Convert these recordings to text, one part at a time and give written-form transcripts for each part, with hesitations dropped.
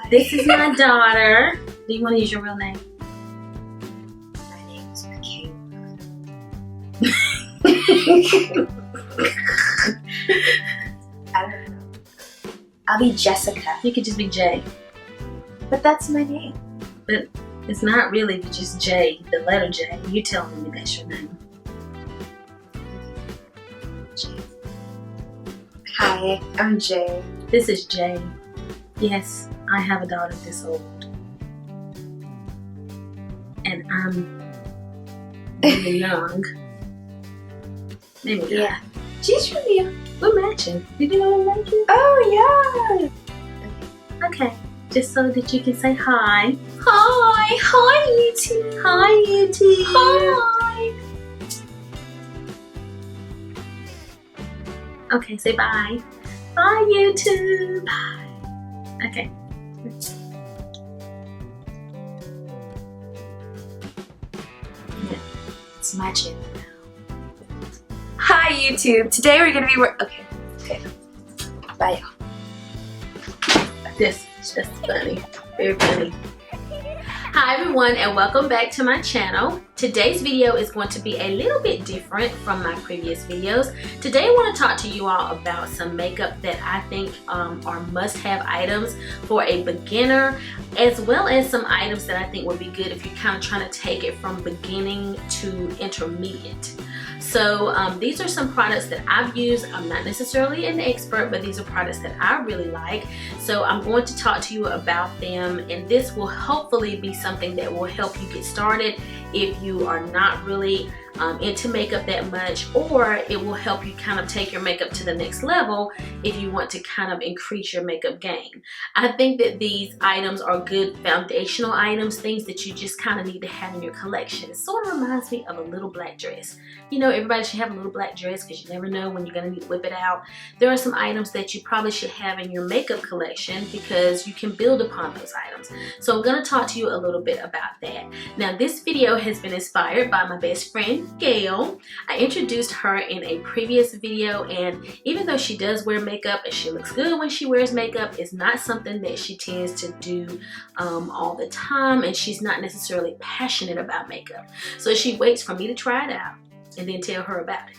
This is my daughter. Do you want to use your real name? My name's Michaela. I don't know. I'll be Jessica. You could just be Jay. But that's my name. But it's not really just J, the letter J. You telling me that's your name. Hi, I'm Jay. This is Jay. Yes, I have a daughter this old. And I'm really young. Maybe not. Yeah. She's really young. We're matching. Did you know we're matching? Oh, yeah. Okay. Just so that you can say hi. Hi. Hi, YouTube. Hi, YouTube. Hi. Okay, say bye. Bye, YouTube. Bye. Okay. It's my channel now. Hi, YouTube. Today we're gonna be okay. Bye, y'all. This is just funny. Very funny. Hi everyone, and welcome back to my channel. Today's video is going to be a little bit different from my previous videos. Today I want to talk to you all about some makeup that I think are must-have items for a beginner, as well as some items that I think would be good if you're kind of trying to take it from beginning to intermediate. So these are some products that I've used. I'm not necessarily an expert, but these are products that I really like. So I'm going to talk to you about them, and this will hopefully be something that will help you get started if you are not really into makeup that much, or it will help you kind of take your makeup to the next level if you want to kind of increase your makeup game. I think that these items are good foundational items, things that you just kind of need to have in your collection. It sort of reminds me of a little black dress. You know, everybody should have a little black dress because you never know when you're going to need to whip it out. There are some items that you probably should have in your makeup collection because you can build upon those items. So I'm going to talk to you a little bit about that. Now, this video has been inspired by my best friend, Gail. I introduced her in a previous video, and even though she does wear makeup and she looks good when she wears makeup, it's not something that she tends to do all the time, and she's not necessarily passionate about makeup. So she waits for me to try it out and then tell her about it.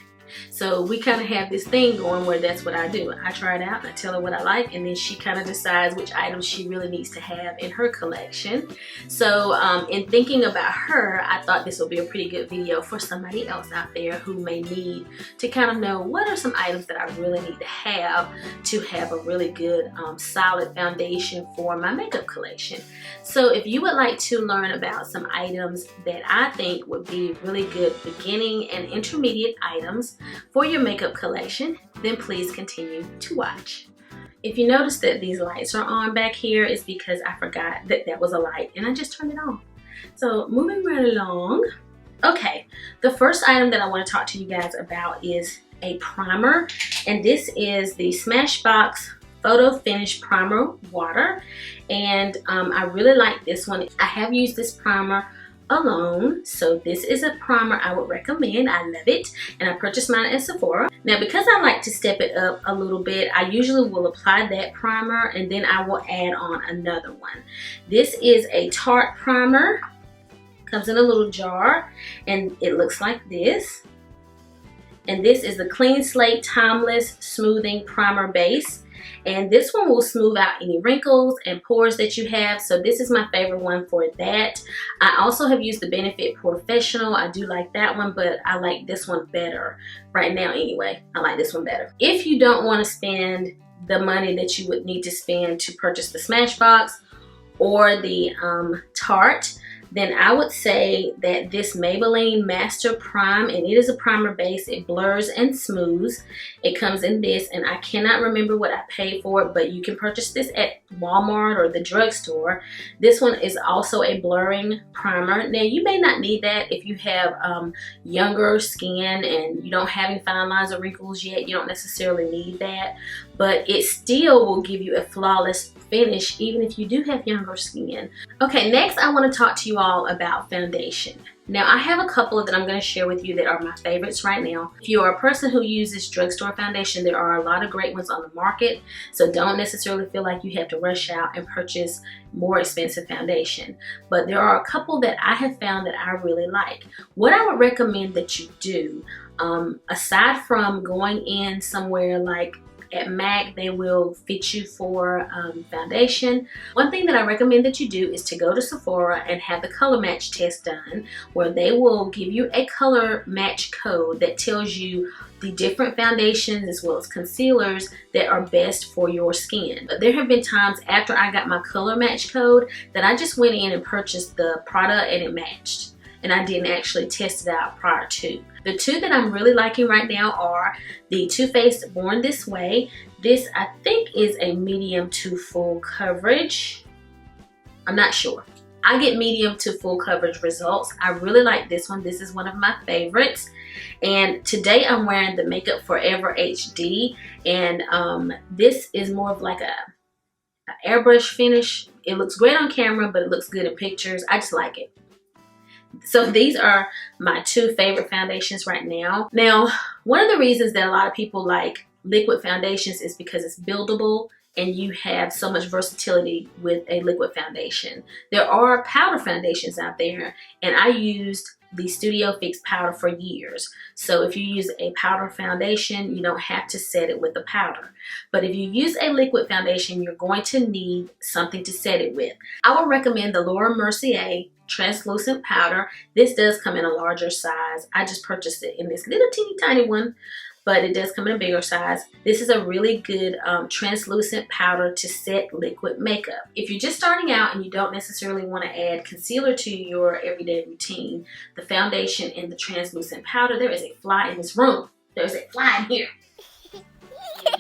So we kind of have this thing going where that's what I do. I try it out and I tell her what I like, and then she kind of decides which items she really needs to have in her collection. So in thinking about her, I thought this would be a pretty good video for somebody else out there who may need to kind of know what are some items that I really need to have a really good solid foundation for my makeup collection. So if you would like to learn about some items that I think would be really good beginning and intermediate items for your makeup collection, then please continue to watch. If you notice that these lights are on back here, it's because I forgot that that was a light and I just turned it on. So moving right along. Okay, the first item that I want to talk to you guys about is a primer, and this is the Smashbox Photo Finish Primer Water, and I really like this one. I have used this primer alone, so this is a primer I would recommend. I love it, and I purchased mine at Sephora. Now, because I like to step it up a little bit, I usually will apply that primer and then I will add on another one. This is a Tarte primer, comes in a little jar, and it looks like this. And this is the Clean Slate Timeless Smoothing Primer Base. And this one will smooth out any wrinkles and pores that you have. So this is my favorite one for that. I also have used the Benefit Professional. I do like that one, but I like this one better right now anyway. I like this one better. If you don't want to spend the money that you would need to spend to purchase the Smashbox or the Tarte, then I would say that this Maybelline Master Prime, and it is a primer base, it blurs and smooths. It comes in this, and I cannot remember what I paid for it, but you can purchase this at Walmart or the drugstore. This one is also a blurring primer. Now, you may not need that if you have younger skin and you don't have any fine lines or wrinkles yet. You don't necessarily need that. but it still will give you a flawless finish even if you do have younger skin. Okay, next I want to talk to you all about foundation. Now I have a couple that I'm going to share with you that are my favorites right now. If you are a person who uses drugstore foundation, there are a lot of great ones on the market, so don't necessarily feel like you have to rush out and purchase more expensive foundation. But there are a couple that I have found that I really like. What I would recommend that you do, aside from going in somewhere like at MAC, they will fit you for foundation. One thing that I recommend that you do is to go to Sephora and have the color match test done, where they will give you a color match code that tells you the different foundations as well as concealers that are best for your skin. But there have been times after I got my color match code that I just went in and purchased the product and it matched, and I didn't actually test it out prior to. The two that I'm really liking right now are the Too Faced Born This Way. This I think is a medium to full coverage. I'm not sure. I get medium to full coverage results. I really like this one. This is one of my favorites. And today I'm wearing the Makeup Forever HD, and this is more of like a airbrush finish. It looks great on camera, but it looks good in pictures. I just like it. So these are my two favorite foundations right now. Now, one of the reasons that a lot of people like liquid foundations is because it's buildable and you have so much versatility with a liquid foundation. There are powder foundations out there, and I used the Studio Fix powder for years. So if you use a powder foundation, you don't have to set it with a powder. But if you use a liquid foundation, you're going to need something to set it with. I would recommend the Laura Mercier translucent powder. This does come in a larger size. I just purchased it in this little teeny tiny one, but it does come in a bigger size. This is a really good translucent powder to set liquid makeup. If you're just starting out and you don't necessarily want to add concealer to your everyday routine, the foundation and the translucent powder, there is a fly in this room. There's a fly in here.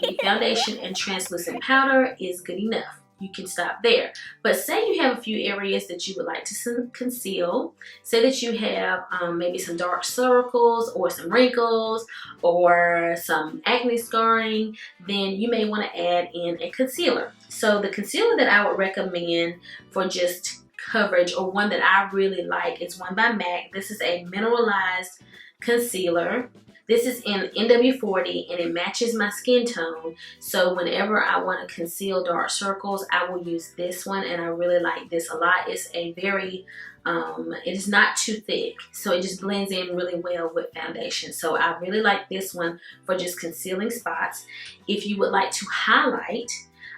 The foundation and translucent powder is good enough. You can stop there. But say you have a few areas that you would like to conceal. Say that you have maybe some dark circles or some wrinkles or some acne scarring, then you may want to add in a concealer. So the concealer that I would recommend for just coverage, or one that I really like, is one by MAC. This is a mineralized concealer. This is in NW40 and it matches my skin tone. So whenever I want to conceal dark circles, I will use this one, and I really like this a lot. It's a very, it is not too thick, so it just blends in really well with foundation. So I really like this one for just concealing spots. If you would like to highlight,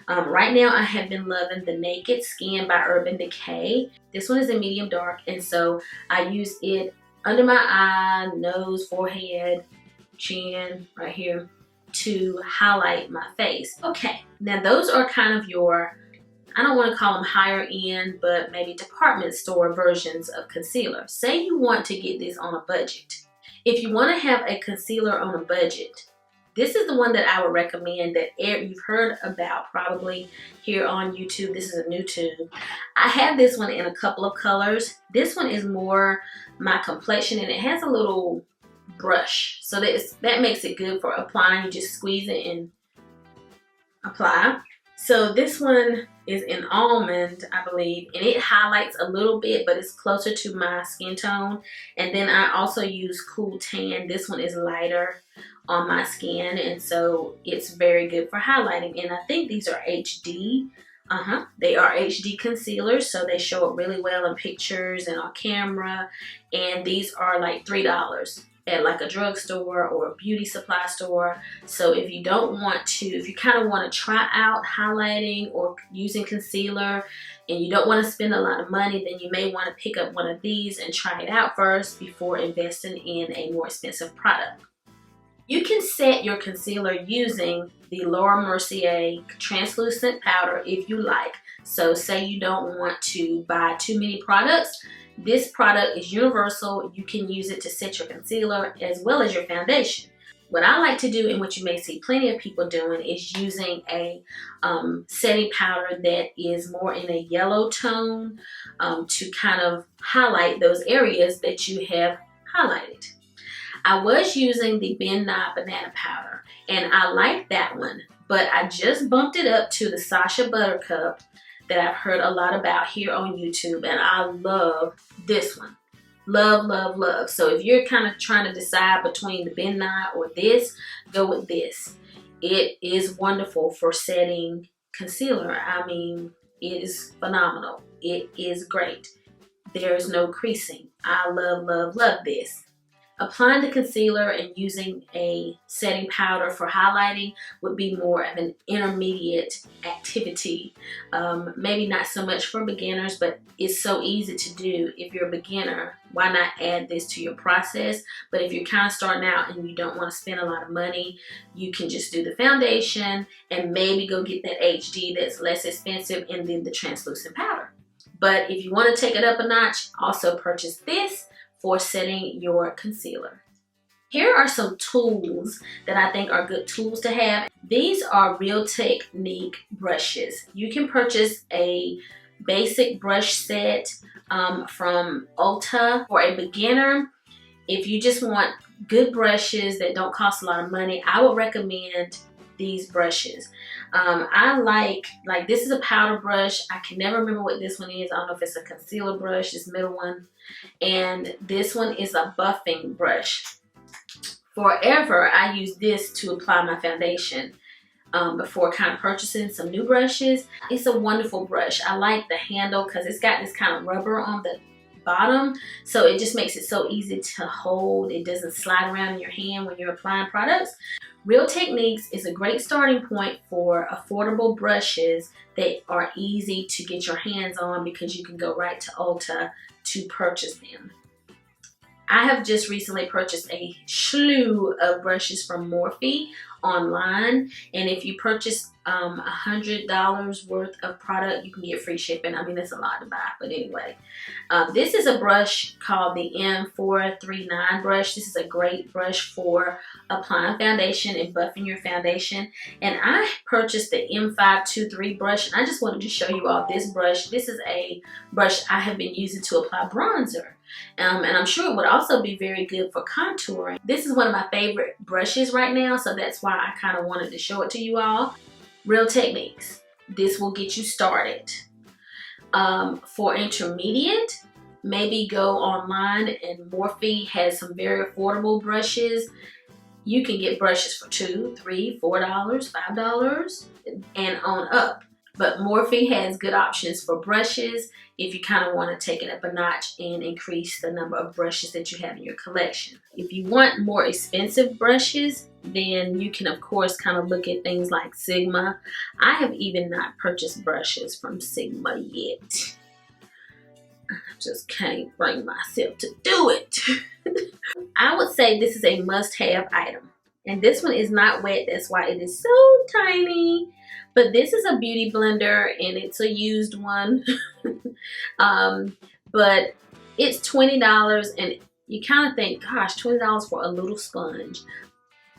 right now I have been loving the Naked Skin by Urban Decay. This one is a medium dark, and so I use it under my eye, nose, forehead, chin, right here, to highlight my face. Okay, now those are kind of your, I don't want to call them higher end, but maybe department store versions of concealer. Say you want to get this on a budget. If you want to have a concealer on a budget, this is the one that I would recommend that you've heard about probably here on YouTube. This is a new tube. I have this one in a couple of colors. This one is more my complexion, and it has a little brush, so that makes it good for applying. You just squeeze it and apply. So this one is in almond, I believe, and it highlights a little bit, but it's closer to my skin tone. And then I also use Cool Tan. This one is lighter on my skin, and so it's very good for highlighting. And I think these are HD. They are HD concealers, so they show up really well in pictures and on camera. And these are like $3 at like a drugstore or a beauty supply store. So if you don't want to, if you kind of want to try out highlighting or using concealer and you don't want to spend a lot of money, then you may want to pick up one of these and try it out first before investing in a more expensive product. You can set your concealer using the Laura Mercier translucent powder if you like. So say you don't want to buy too many products. This product is universal. You can use it to set your concealer as well as your foundation. What I like to do, and what you may see plenty of people doing, is using a setting powder that is more in a yellow tone to kind of highlight those areas that you have highlighted. I was using the Ben Nye Banana Powder, and I like that one, but I just bumped it up to the Sacha Buttercup that I've heard a lot about here on YouTube, and I love this one. Love, love, love. So if you're kind of trying to decide between the Ben Nye or this, go with this. It is wonderful for setting concealer. I mean, it is phenomenal. It is great. There's no creasing. I love, love, love this. Applying the concealer and using a setting powder for highlighting would be more of an intermediate activity. Maybe not so much for beginners, but it's so easy to do. If you're a beginner, why not add this to your process? But if you're kind of starting out and you don't want to spend a lot of money, you can just do the foundation and maybe go get that HD that's less expensive and then the translucent powder. But if you want to take it up a notch, also purchase this for setting your concealer. Here are some tools that I think are good tools to have. These are Real Technique brushes. You can purchase a basic brush set from Ulta for a beginner. If you just want good brushes that don't cost a lot of money, I would recommend these brushes. I like this is a powder brush. I can never remember what this one is. I don't know if it's a concealer brush, this middle one. And this one is a buffing brush. Forever, I use this to apply my foundation before kind of purchasing some new brushes. It's a wonderful brush. I like the handle because it's got this kind of rubber on the bottom, so it just makes it so easy to hold. It doesn't slide around in your hand when you're applying products. Real Techniques is a great starting point for affordable brushes that are easy to get your hands on because you can go right to Ulta to purchase them. I have just recently purchased a slew of brushes from Morphe online, and if you purchase $100 worth of product, you can get free shipping. I mean, that's a lot to buy, but anyway. This is a brush called the M439 brush. This is a great brush for applying foundation and buffing your foundation. And I purchased the M523 brush, and I just wanted to show you all this brush. This is a brush I have been using to apply bronzer. And I'm sure it would also be very good for contouring. This is one of my favorite brushes right now, so that's why I kind of wanted to show it to you all. Real Techniques. This will get you started. For intermediate, maybe go online, and Morphe has some very affordable brushes. You can get brushes for $2, $3, $4, $5, and on up. But Morphe has good options for brushes if you kind of want to take it up a notch and increase the number of brushes that you have in your collection. If you want more expensive brushes, then you can of course kind of look at things like Sigma. I have even not purchased brushes from Sigma yet. I just can't bring myself to do it. I would say this is a must-have item. And this one is not wet, that's why it is so tiny. But this is a beauty blender, and it's a used one. But it's $20, and you kind of think, gosh, $20 for a little sponge.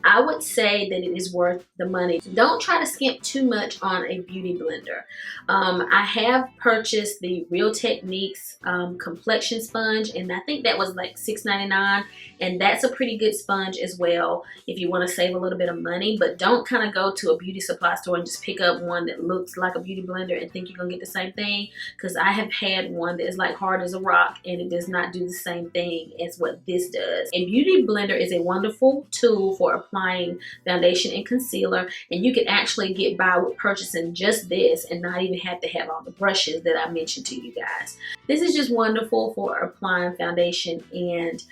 I would say that it is worth the money. Don't try to skimp too much on a beauty blender. I have purchased the Real Techniques complexion sponge, and I think that was like $6.99, and that's a pretty good sponge as well if you want to save a little bit of money. But don't kind of go to a beauty supply store and just pick up one that looks like a beauty blender and think you're gonna get the same thing, because I have had one that is like hard as a rock and it does not do the same thing as what this does. A beauty blender is a wonderful tool for applying foundation and concealer, and you can actually get by with purchasing just this and not even have to have all the brushes that I mentioned to you guys. This is just wonderful for applying foundation and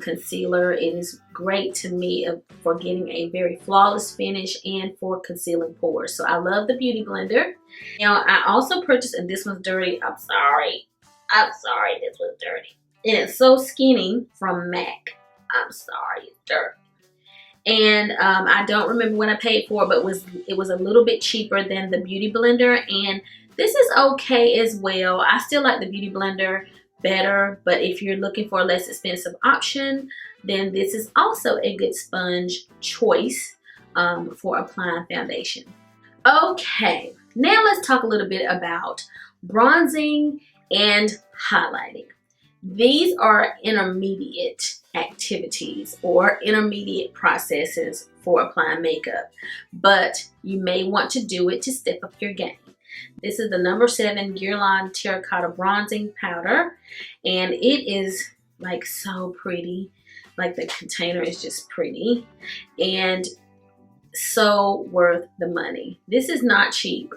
concealer. It is great to me for getting a very flawless finish and for concealing pores. So I love the beauty blender. Now I also purchased, and this one's dirty. I'm sorry, this was dirty. And it's So Skinny from MAC. I'm sorry, it's dirty. And I don't remember what I paid for it, but it was a little bit cheaper than the beauty blender, and this is okay as well. I still like the beauty blender better, but if you're looking for a less expensive option, then this is also a good sponge choice for applying foundation. Okay, now let's talk a little bit about bronzing and highlighting. These are intermediate, activities or intermediate processes for applying makeup, but you may want to do it to step up your game. This is the number 7 Guerlain Terracotta Bronzing Powder, and it is like so pretty. Like the container is just pretty and so worth the money. This is not cheap.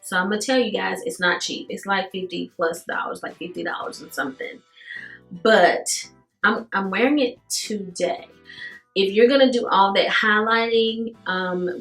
So I'm gonna tell you guys, it's not cheap. It's like $50 plus, like $50 and something. But I'm wearing it today. If you're gonna do all that highlighting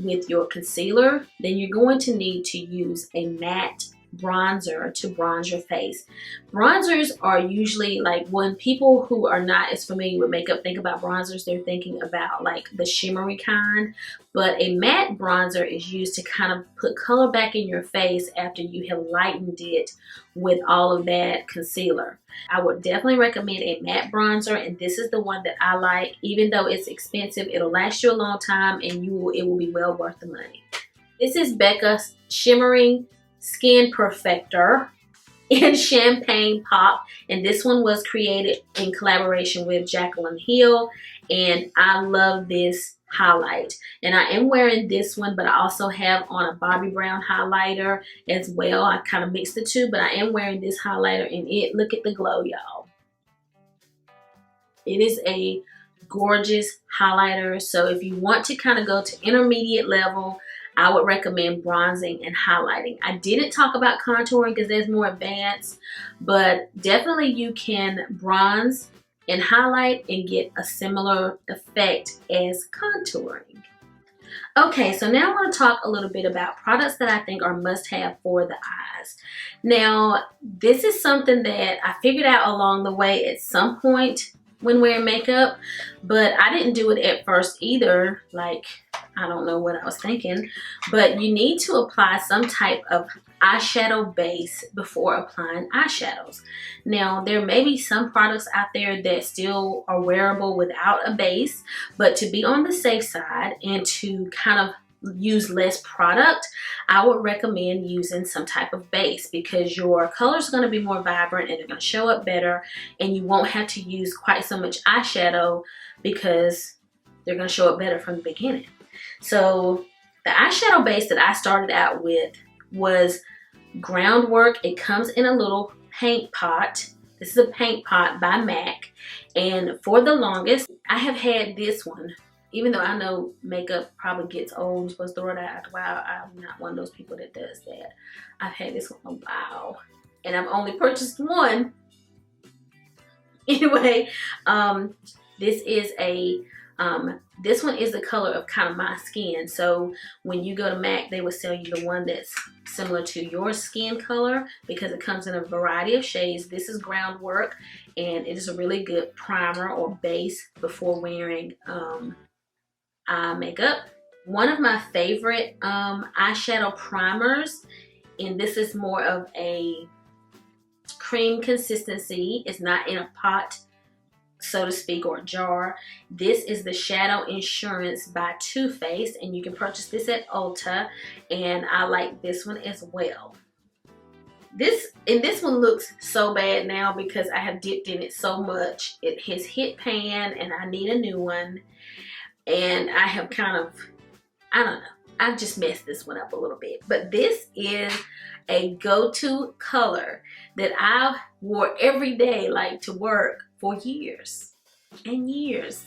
with your concealer, then you're going to need to use a matte bronzer to bronze your face. Bronzers are usually, like, when people who are not as familiar with makeup think about bronzers, they're thinking about like the shimmery kind, but a matte bronzer is used to kind of put color back in your face after you have lightened it with all of that concealer. I would definitely recommend a matte bronzer, and this is the one that I like. Even though it's expensive, it'll last you a long time and it will be well worth the money. This is Becca's Shimmering Skin Perfector in Champagne Pop, and this one was created in collaboration with Jaclyn Hill, and I love this highlight. And I am wearing this one, but I also have on a Bobbi Brown highlighter as well. I kind of mixed the two, but I am wearing this highlighter, and look at the glow, y'all. It is a gorgeous highlighter. So if you want to kind of go to intermediate level, I would recommend bronzing and highlighting. I didn't talk about contouring because there's more advanced, but definitely you can bronze and highlight and get a similar effect as contouring. Okay, so now I want to talk a little bit about products that I think are must-have for the eyes. Now, this is something that I figured out along the way at some point when wearing makeup, but I didn't do it at first either. Like, I don't know what I was thinking, but you need to apply some type of eyeshadow base before applying eyeshadows. Now, there may be some products out there that still are wearable without a base, but to be on the safe side and to kind of use less product, I would recommend using some type of base, because your colors are going to be more vibrant and they're going to show up better, and you won't have to use quite so much eyeshadow because they're going to show up better from the beginning. So the eyeshadow base that I started out with was Groundwork. It comes in a little paint pot. This is a paint pot by MAC, and for the longest I have had this one. Even though I know makeup probably gets old, you're supposed to throw it out after a while, I'm not one of those people that does that. I've had this one a while, and I've only purchased one. Anyway, this one is the color of kind of my skin. So when you go to MAC, they will sell you the one that's similar to your skin color, because it comes in a variety of shades. This is Groundwork, and it is a really good primer or base before wearing eye makeup. One of my favorite eyeshadow primers, and this is more of a cream consistency. It's not in a pot, so to speak, or a jar. This is the Shadow Insurance by Too Faced, and you can purchase this at Ulta, and I like this one as well. This one looks so bad now because I have dipped in it so much. It has hit pan and I need a new one. And I have kind of, I don't know, I've just messed this one up a little bit. But this is a go-to color that I wore every day, like to work, for years and years.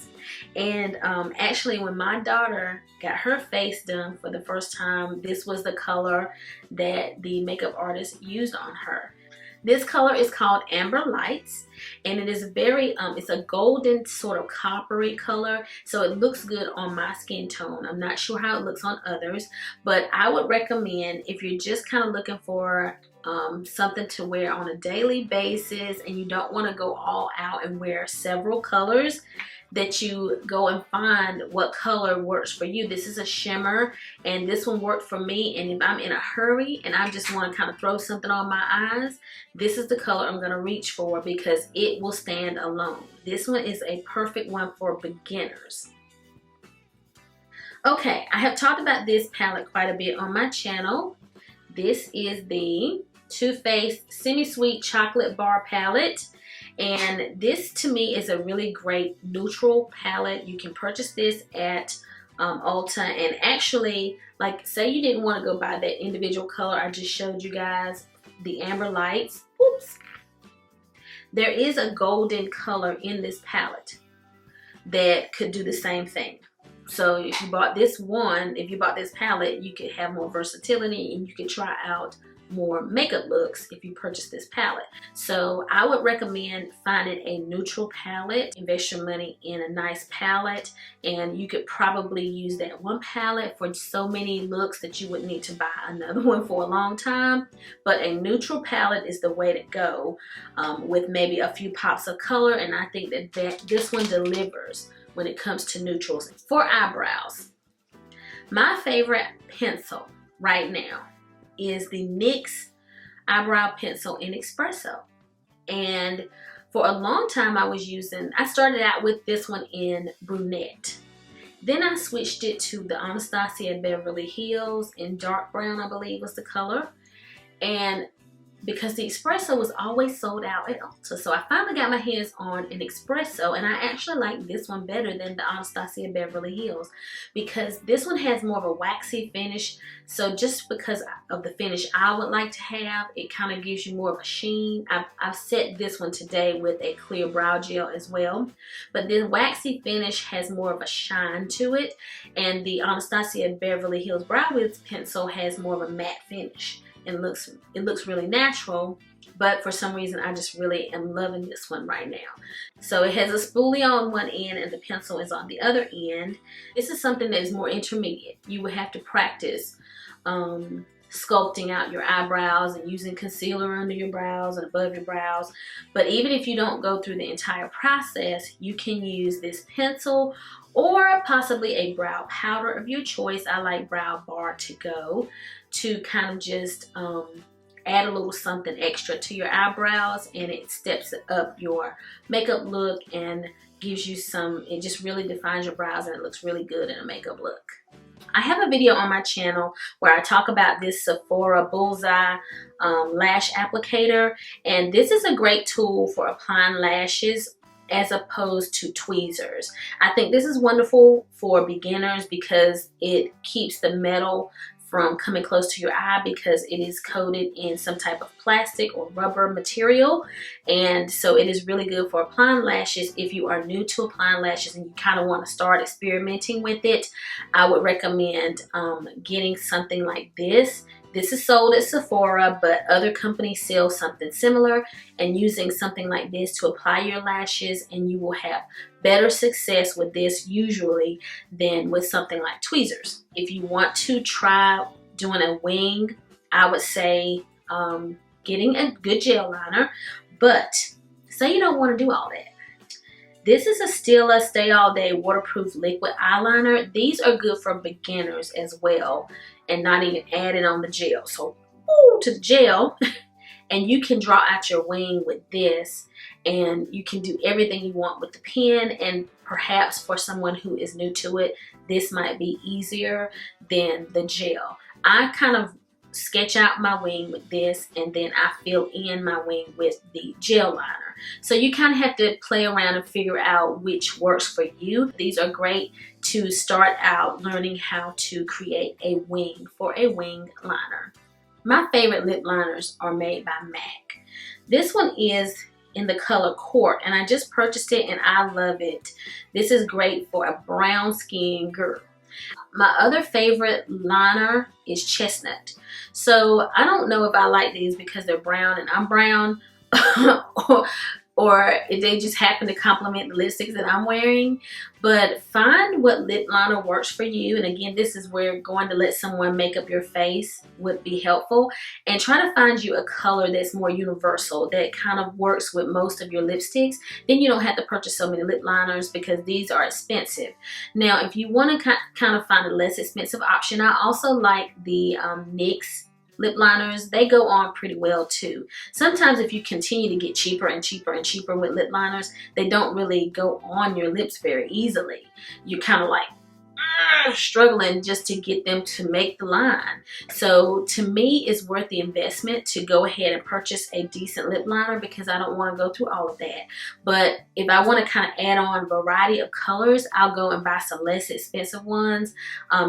And actually, when my daughter got her face done for the first time, this was the color that the makeup artist used on her. This color is called Amber Lights, and it is very, it's a golden sort of coppery color, so it looks good on my skin tone. I'm not sure how it looks on others, but I would recommend, if you're just kind of looking for something to wear on a daily basis and you don't want to go all out and wear several colors, that you go and find what color works for you. This is a shimmer, and this one worked for me. And if I'm in a hurry and I just want to kind of throw something on my eyes, this is the color I'm going to reach for, because it will stand alone. This one is a perfect one for beginners. Okay, I have talked about this palette quite a bit on my channel. This is the Too Faced Semi-Sweet Chocolate Bar Palette. And this to me is a really great neutral palette. You can purchase this at Ulta, and actually, like, say you didn't want to go buy that individual color I just showed you guys, the Amber Lights. Oops. There is a golden color in this palette that could do the same thing. So if you bought this palette, you could have more versatility and you could try out more makeup looks if you purchase this palette. So I would recommend finding a neutral palette. Invest your money in a nice palette, and you could probably use that one palette for so many looks that you wouldn't need to buy another one for a long time. But a neutral palette is the way to go, with maybe a few pops of color, and I think that this one delivers when it comes to neutrals. For eyebrows, my favorite pencil right now is the NYX Eyebrow Pencil in Espresso. And for a long time I started out with this one in Brunette. Then I switched it to the Anastasia Beverly Hills in dark brown, I believe was the color. And because the Espresso was always sold out at Ulta, so I finally got my hands on an Espresso, and I actually like this one better than the Anastasia Beverly Hills because this one has more of a waxy finish. So just because of the finish I would like to have, it kind of gives you more of a sheen. I've set this one today with a clear brow gel as well, but the waxy finish has more of a shine to it, and the Anastasia Beverly Hills Brow Wiz pencil has more of a matte finish. It looks really natural, but for some reason I just really am loving this one right now. So it has a spoolie on one end and the pencil is on the other end. This is something that is more intermediate. You would have to practice sculpting out your eyebrows and using concealer under your brows and above your brows. But even if you don't go through the entire process, you can use this pencil or possibly a brow powder of your choice. I like Brow Bar to go, to kind of just add a little something extra to your eyebrows, and it steps up your makeup look and gives you it just really defines your brows, and it looks really good in a makeup look. I have a video on my channel where I talk about this Sephora Bullseye lash applicator, and this is a great tool for applying lashes as opposed to tweezers. I think this is wonderful for beginners because it keeps the metal from coming close to your eye because it is coated in some type of plastic or rubber material. And so it is really good for applying lashes. If you are new to applying lashes and you kind of want to start experimenting with it, I would recommend getting something like this. This is sold at Sephora, but other companies sell something similar, and using something like this to apply your lashes, and you will have better success with this usually than with something like tweezers. If you want to try doing a wing, I would say getting a good gel liner, but say you don't want to do all that. This is a Stila Stay All Day Waterproof Liquid Eyeliner. These are good for beginners as well, and not even adding on the gel. So to the gel, and you can draw out your wing with this, and you can do everything you want with the pen. And perhaps for someone who is new to it, this might be easier than the gel. I kind of sketch out my wing with this, and then I fill in my wing with the gel liner. So you kind of have to play around and figure out which works for you. These are great to start out learning how to create a wing for a wing liner. My favorite lip liners are made by MAC. This one is in the color Court, and I just purchased it and I love it. This is great for a brown skin girl. My other favorite liner is Chestnut. So I don't know if I like these because they're brown and I'm brown, or if they just happen to complement the lipsticks that I'm wearing. But find what lip liner works for you. And again, this is where going to let someone make up your face would be helpful. And try to find you a color that's more universal, that kind of works with most of your lipsticks. Then you don't have to purchase so many lip liners because these are expensive. Now, if you want to kind of find a less expensive option, I also like the NYX lip liners. They go on pretty well too. Sometimes if you continue to get cheaper and cheaper and cheaper with lip liners, they don't really go on your lips very easily. You're kind of like, struggling just to get them to make the line. So to me, it's worth the investment to go ahead and purchase a decent lip liner because I don't want to go through all of that. But if I want to kind of add on a variety of colors, I'll go and buy some less expensive ones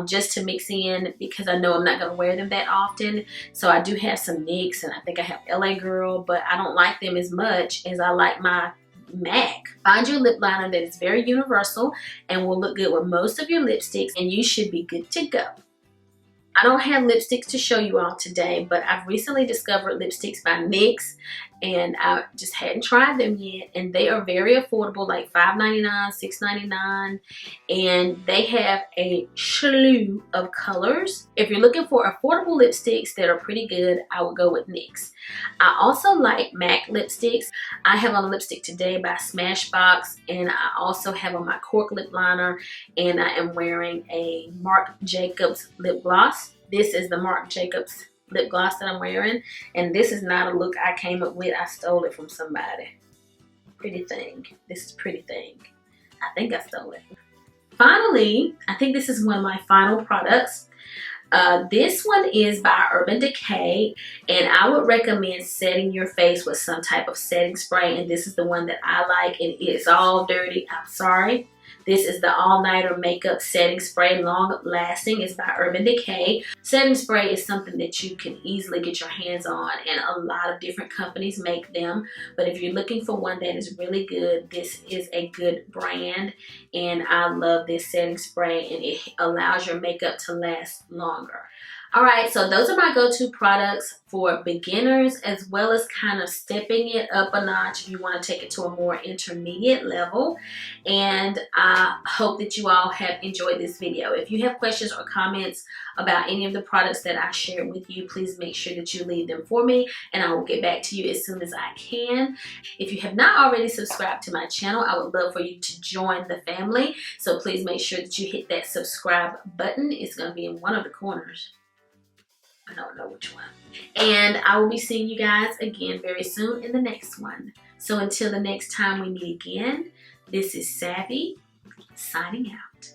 just to mix in, because I know I'm not going to wear them that often. So I do have some NYX, and I think I have LA Girl, but I don't like them as much as I like my MAC. Find your lip liner that is very universal and will look good with most of your lipsticks, and you should be good to go. I don't have lipsticks to show you all today, but I've recently discovered lipsticks by NYX, and I just hadn't tried them yet, and they are very affordable, like $5.99, $6.99, and they have a slew of colors. If you're looking for affordable lipsticks that are pretty good, I would go with NYX. I also like MAC lipsticks. I have on a lipstick today by Smashbox, and I also have on my Cork lip liner, and I am wearing a Marc Jacobs lip gloss. This is the Marc Jacobs lip gloss that I'm wearing, and this is not a look I came up with. I stole it from somebody. Pretty thing. This is Pretty Thing. I think I stole it. Finally, I think this is one of my final products. This one is by Urban Decay, and I would recommend setting your face with some type of setting spray, and this is the one that I like, and it's all dirty. I'm sorry. This is the All Nighter Makeup Setting Spray, Long Lasting. It's by Urban Decay. Setting spray is something that you can easily get your hands on, and a lot of different companies make them. But if you're looking for one that is really good, this is a good brand, and I love this setting spray, and it allows your makeup to last longer. Alright, so those are my go-to products for beginners, as well as kind of stepping it up a notch if you want to take it to a more intermediate level. And I hope that you all have enjoyed this video. If you have questions or comments about any of the products that I shared with you, please make sure that you leave them for me, and I will get back to you as soon as I can. If you have not already subscribed to my channel, I would love for you to join the family. So please make sure that you hit that subscribe button. It's going to be in one of the corners. I don't know which one. And I will be seeing you guys again very soon in the next one. So until the next time we meet again, this is Savvy signing out.